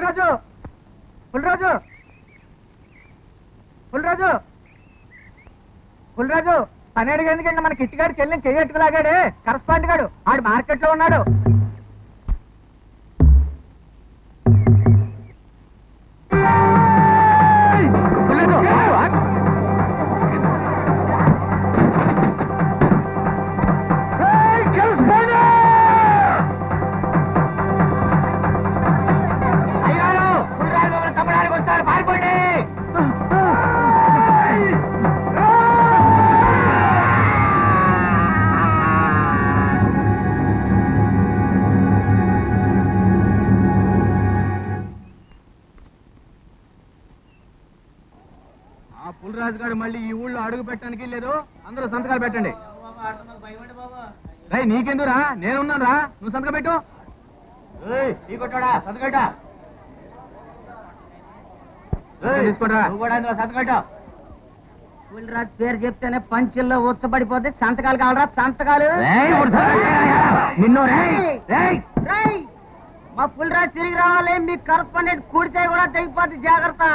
పుల్రాజు పుల్రాజు పుల్రాజు పుల్రాజు పని అడిగేందుకంటే మన కిట్టిగాడు చెల్లిని చెయ్యట్టుకులాగాడే కరస్పాండ్ గాడు ఆడు మార్కెట్ లో ఉన్నాడు. పుల్రాజు గారు మళ్ళీ ఈ ఊళ్ళో అడుగు పెట్టడానికి లేదు. అందరూ సంతకాలు పెట్టండి. నీకెందురా, నేనున్నాను రా, నువ్వు సంతకం పెట్టు. తీసుకోరా, సంతకం. పుల్రాజు పేరు చెప్తేనే పంచుల్లో ఉచ్చబడిపోతే సంతకాలు కావాలరా, సంతకాలు. నిన్ను మా పుల్రాజు తిరిగి రావాలి. మీ కరస్పాండెంట్ కూడిచాయి కూడా తెగిపోతే జాగ్రత్త.